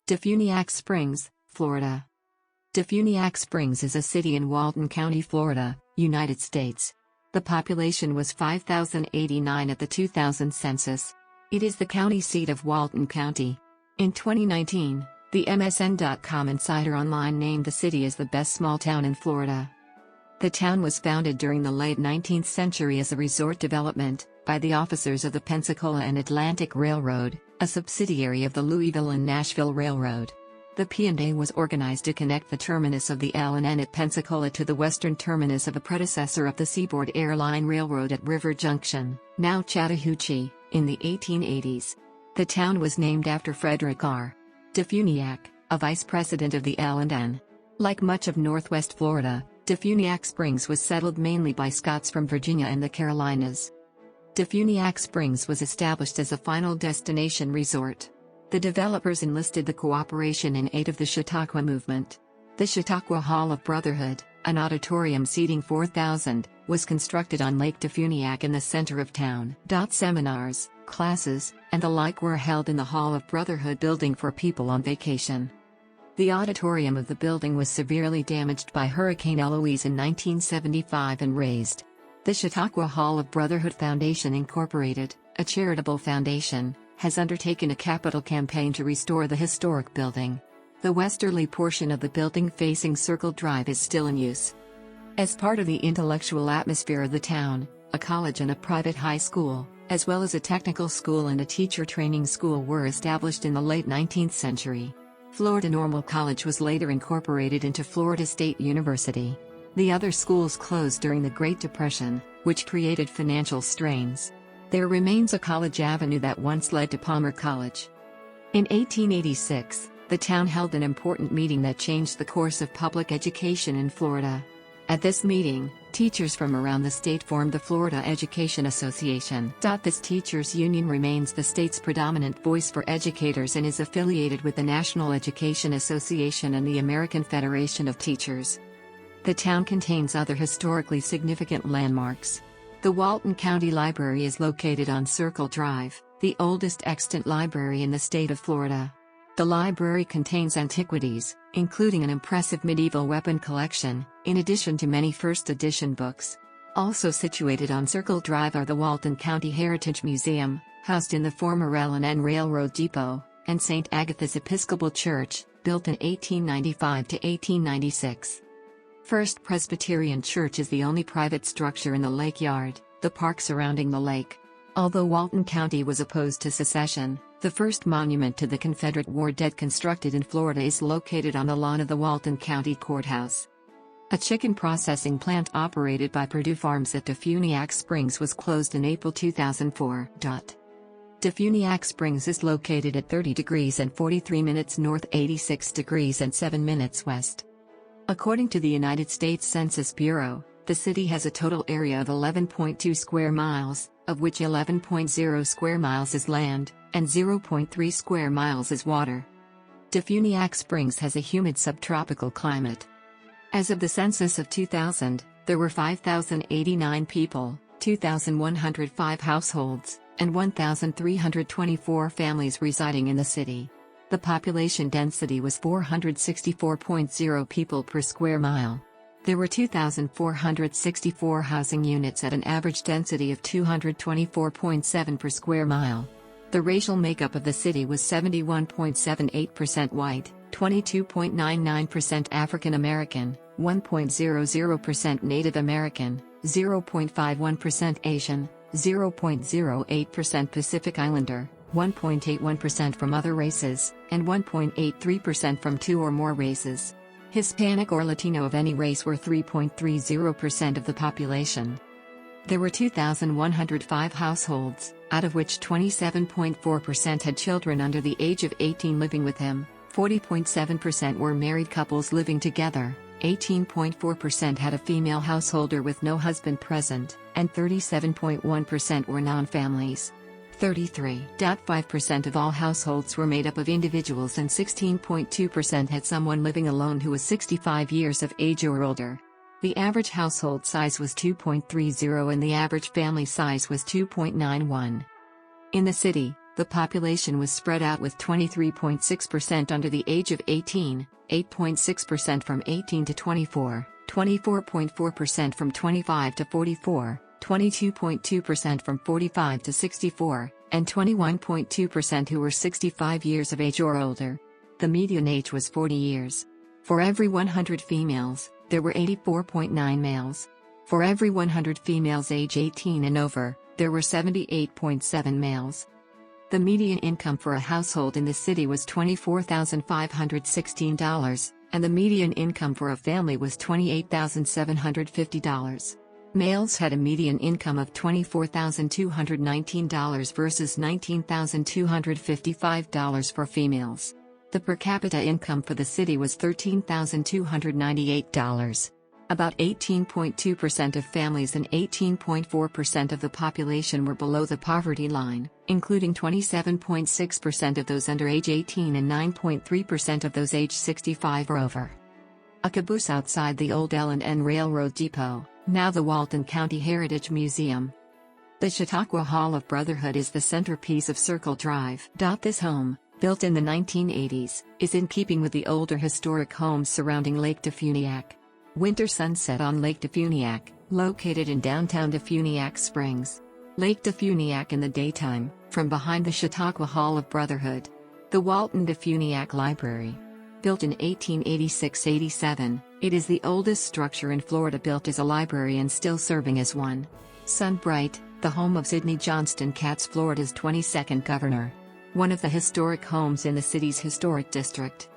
DeFuniak Springs, Florida. DeFuniak Springs is a city in Walton County, Florida, United States. The population was 5,089 at the 2000 census. It is the county seat of Walton County. In 2019, the MSN.com Insider Online named the city as the best small town in Florida. The town was founded during the late 19th century as a resort development by the officers of the Pensacola and Atlantic Railroad, a subsidiary of the Louisville and Nashville Railroad. The P&A was organized to connect the terminus of the L&N at Pensacola to the western terminus of a predecessor of the Seaboard Airline Railroad at River Junction, now Chautauqua, in the 1880s. The town was named after Frederick R. DeFuniak, a vice president of the L&N. Like much of northwest Florida, DeFuniak Springs was settled mainly by Scots from Virginia and the Carolinas. DeFuniak Springs was established as a final destination resort. The developers enlisted the cooperation and aid of the Chautauqua movement. The Chautauqua Hall of Brotherhood, an auditorium seating 4,000, was constructed on Lake DeFuniak in the center of town. Seminars, classes, and the like were held in the Hall of Brotherhood building for people on vacation. The auditorium of the building was severely damaged by Hurricane Eloise in 1975 and razed. The Chautauqua Hall of Brotherhood Foundation Incorporated, a charitable foundation, has undertaken a capital campaign to restore the historic building. The westerly portion of the building facing Circle Drive is still in use. As part of the intellectual atmosphere of the town, a college and a private high school, as well as a technical school and a teacher training school were established in the late 19th century. Florida Normal College was later incorporated into Florida State University. The other schools closed during the Great Depression, which created financial strains. There remains a College Avenue that once led to Palmer College. In 1886, the town held an important meeting that changed the course of public education in Florida. At this meeting, teachers from around the state formed the Florida Education Association. This teachers' union remains the state's predominant voice for educators and is affiliated with the National Education Association and the American Federation of Teachers. The town contains other historically significant landmarks. The Walton County Library is located on Circle Drive, the oldest extant library in the state of Florida. The library contains antiquities, including an impressive medieval weapon collection, in addition to many first edition books. Also situated on Circle Drive are the Walton County Heritage Museum, housed in the former L&N Railroad Depot, and St. Agatha's Episcopal Church, built in 1895 to 1896. First Presbyterian Church is the only private structure in the lake yard, the park surrounding the lake. Although Walton County was opposed to secession, the first monument to the Confederate war dead constructed in Florida is located on the lawn of the Walton County Courthouse. A chicken processing plant operated by Purdue Farms at DeFuniak Springs was closed in April 2004. DeFuniak Springs is located at 30 degrees and 43 minutes north, 86 degrees and 7 minutes west. According to the United States Census Bureau, the city has a total area of 11.2 square miles, of which 11.0 square miles is land, and 0.3 square miles is water. DeFuniak Springs has a humid subtropical climate. As of the census of 2000, there were 5,089 people, 2,105 households, and 1,324 families residing in the city. The population density was 464.0 people per square mile. There were 2,464 housing units at an average density of 224.7 per square mile. The racial makeup of the city was 71.78% white, 22.99% African American, 1.00% Native American, 0.51% Asian, 0.08% Pacific Islander, 1.81% from other races, and 1.83% from two or more races. Hispanic or Latino of any race were 3.30% of the population. There were 2,105 households, out of which 27.4% had children under the age of 18 living with him, 40.7% were married couples living together, 18.4% had a female householder with no husband present, and 37.1% were non-families. 33.5% of all households were made up of individuals and 16.2% had someone living alone who was 65 years of age or older. The average household size was 2.30 and the average family size was 2.91. In the city, The population was spread out with 23.6% under the age of 18, 8.6% from 18 to 24, 24.4% from 25 to 44, 22.2% from 45 to 64, and 21.2% who were 65 years of age or older. The median age was 40 years. For every 100 females, there were 84.9 males. For every 100 females age 18 and over, there were 78.7 males. The median income for a household in the city was $24,516, and the median income for a family was $28,750. Males had a median income of $24,219 versus $19,255 for females. The per capita income for the city was $13,298. About 18.2% of families and 18.4% of the population were below the poverty line, including 27.6% of those under age 18 and 9.3% of those age 65 or over. A caboose outside the old L&N Railroad Depot, now the Walton County Heritage Museum. The Chautauqua Hall of Brotherhood is the centerpiece of Circle Drive. This home, built in the 1980s, is in keeping with the older historic homes surrounding Lake DeFuniak. Winter sunset on Lake DeFuniak, located in downtown DeFuniak Springs. Lake DeFuniak in the daytime, from behind the Chautauqua Hall of Brotherhood. The Walton DeFuniak Library. Built in 1886-87, it is the oldest structure in Florida built as a library and still serving as one. Sunbright, the home of Sidney Johnston Katz, Florida's 22nd governor. One of the historic homes in the city's historic district.